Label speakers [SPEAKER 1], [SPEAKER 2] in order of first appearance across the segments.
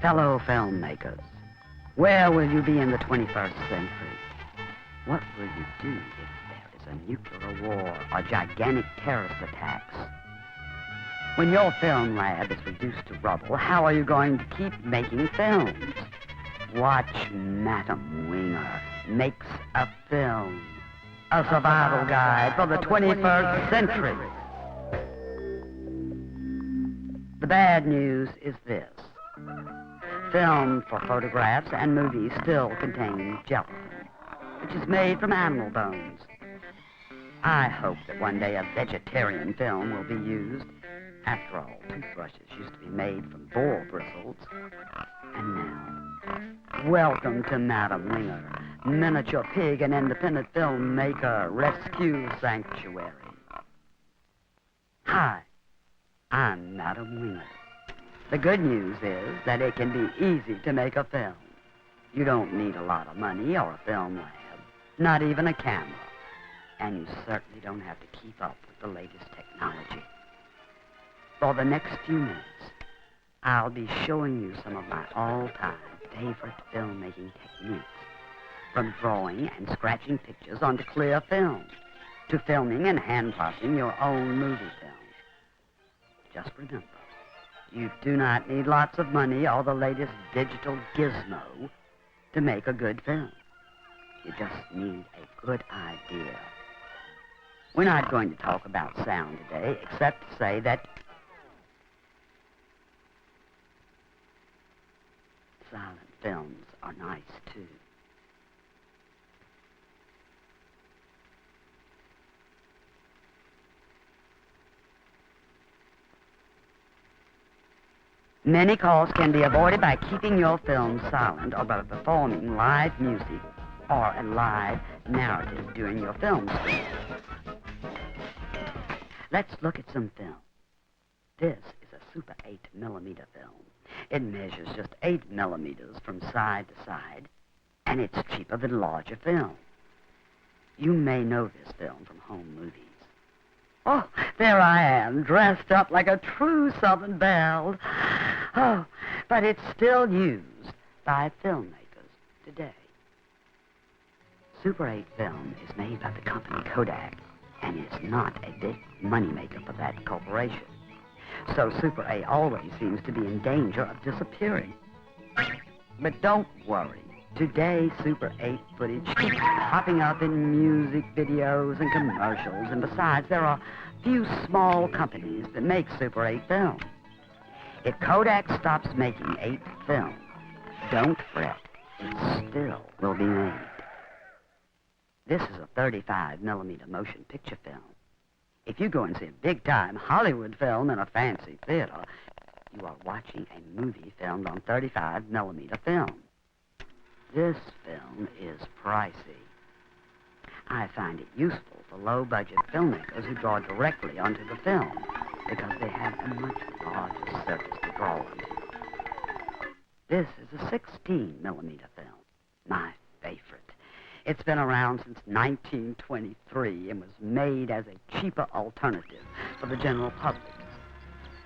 [SPEAKER 1] Fellow filmmakers, where will you be in the 21st century? What will you do if there is a nuclear war or gigantic terrorist attacks? When your film lab is reduced to rubble, how are you going to keep making films? Watch Madam Winger Makes a Film, a survival guide for the 21st century. The bad news is this. Film for photographs and movies still contain gelatin, which is made from animal bones. I hope that one day a vegetarian film will be used. After all, toothbrushes used to be made from boar bristles. And now, welcome to Madam Winger, miniature pig and independent filmmaker rescue sanctuary. Hi, I'm Madam Winger. The good news is that it can be easy to make a film. You don't need a lot of money or a film lab, not even a camera. And you certainly don't have to keep up with the latest technology. For the next few minutes, I'll be showing you some of my all-time favorite filmmaking techniques, from drawing and scratching pictures onto clear film, to filming and hand-tossing your own movie film. Just remember, you do not need lots of money or the latest digital gizmo to make a good film. You just need a good idea. We're not going to talk about sound today, except to say that silent films are nice, too. Many calls can be avoided by keeping your film silent or by performing live music or a live narrative during your film scene. Let's look at some film. This is a Super 8mm film. It measures just 8 millimeters from side to side, and it's cheaper than larger film. You may know this film from home movies. Oh, there I am, dressed up like a true Southern belle. Oh, but it's still used by filmmakers today. Super 8 film is made by the company Kodak, and it's not a big moneymaker for that corporation. So Super 8 always seems to be in danger of disappearing. But don't worry. Today, Super 8 footage keeps popping up in music videos and commercials, and besides, there are few small companies that make Super 8 film. If Kodak stops making 8 film, don't fret. It still will be made. This is a 35mm motion picture film. If you go and see a big-time Hollywood film in a fancy theater, you are watching a movie filmed on 35mm film. This film is pricey. I find it useful for low-budget filmmakers who draw directly onto the film because they have a much larger surface to draw onto. This is a 16mm film, my favorite. It's been around since 1923 and was made as a cheaper alternative for the general public.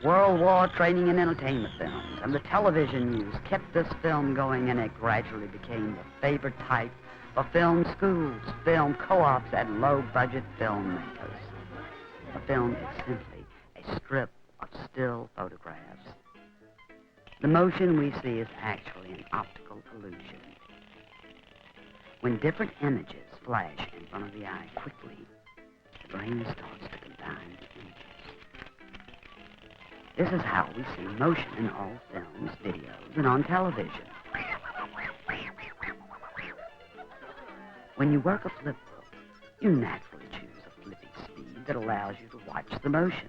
[SPEAKER 1] World War training and entertainment films and the television news kept this film going, and it gradually became the favorite type for film schools, film co-ops, and low-budget filmmakers. A film is simply a strip of still photographs. The motion we see is actually an optical illusion. When different images flash in front of the eye quickly, the brain starts to combine the images. This is how we see motion in all films, videos, and on television. When you work a flip book, you naturally choose a flipping speed that allows you to watch the motion.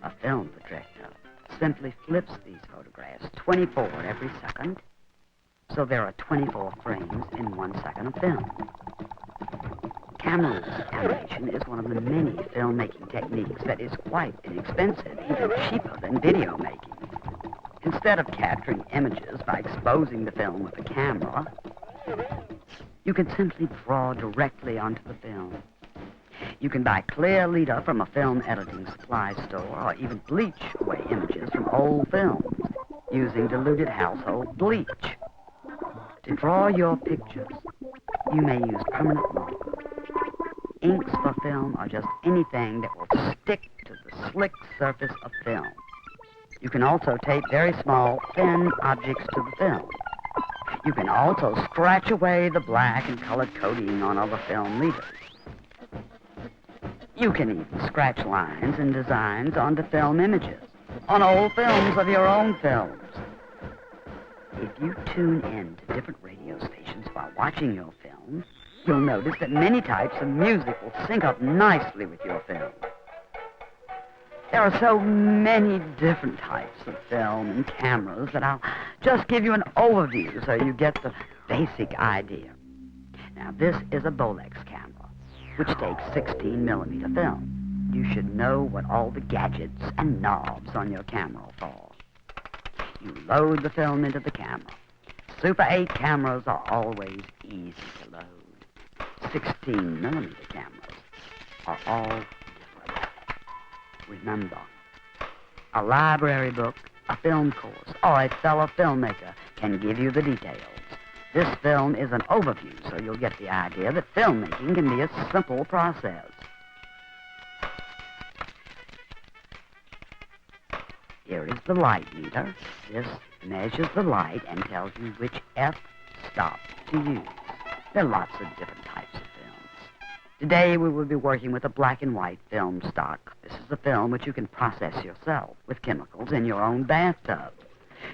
[SPEAKER 1] A film projector simply flips these photographs 24 every second, so there are 24 frames in 1 second of film. Camera animation is one of the many filmmaking techniques that is quite inexpensive, even cheaper than video making. Instead of capturing images by exposing the film with a camera, you can simply draw directly onto the film. You can buy clear leader from a film editing supply store, or even bleach away images from old films. using diluted household bleach. To draw your pictures, you may use permanent marker. Inks for film are just anything that will stick to the slick surface of film. You can also tape very small, thin objects to the film. You can also scratch away the black and colored coating on other film leaders. You can even scratch lines and designs onto film images, on old films of your own films. If you tune in to different radio stations while watching your film, you'll notice that many types of music will sync up nicely with your film. There are so many different types of film and cameras that I'll just give you an overview so you get the basic idea. Now, this is a Bolex camera, which takes 16mm film. You should know what all the gadgets and knobs on your camera are for. You load the film into the camera. Super 8 cameras are always easy to load. 16mm cameras are all different. Remember, a library book, a film course, or a fellow filmmaker can give you the details. This film is an overview, so you'll get the idea that filmmaking can be a simple process. Here is the light meter. This measures the light and tells you which f-stop to use. There are lots of different types of films. Today we will be working with a black and white film stock. This is a film which you can process yourself with chemicals in your own bathtub.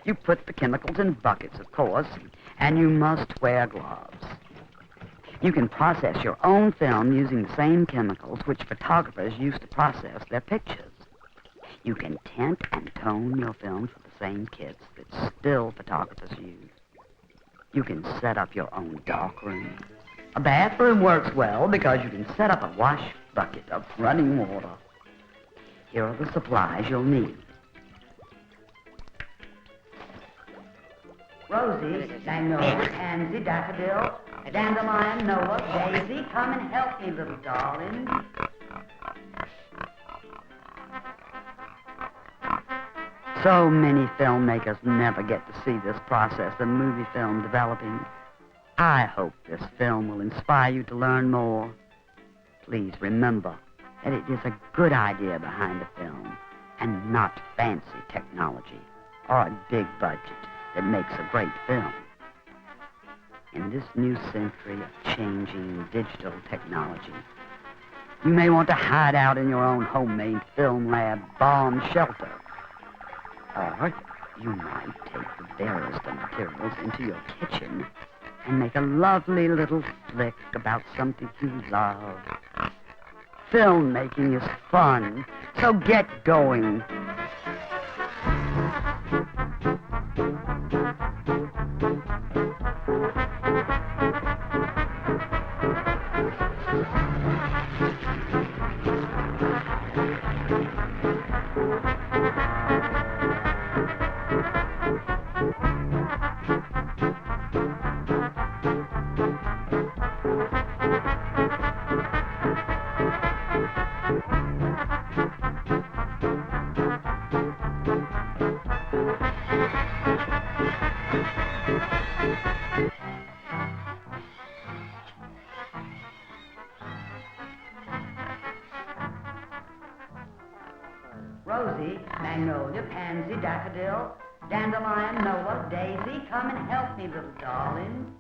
[SPEAKER 1] You put the chemicals in buckets, of course, and you must wear gloves. You can process your own film using the same chemicals which photographers use to process their pictures. You can tint and tone your films with the same kits that still photographers use. You can set up your own darkroom. A bathroom works well because you can set up a wash bucket of running water. Here are the supplies you'll need. Rosie, magnolia, pansy, daffodil, dandelion, Noah, daisy, come and help me, little darling. So many filmmakers never get to see this process of movie film developing. I hope this film will inspire you to learn more. Please remember that it is a good idea behind a film and not fancy technology or a big budget that makes a great film. In this new century of changing digital technology, you may want to hide out in your own homemade film lab bomb shelter. Or you might take the barest of materials into your kitchen and make a lovely little flick about something you love. Filmmaking is fun, so get going. Rosie, magnolia, pansy, daffodil, dandelion, Noah, daisy, come and help me, little darling.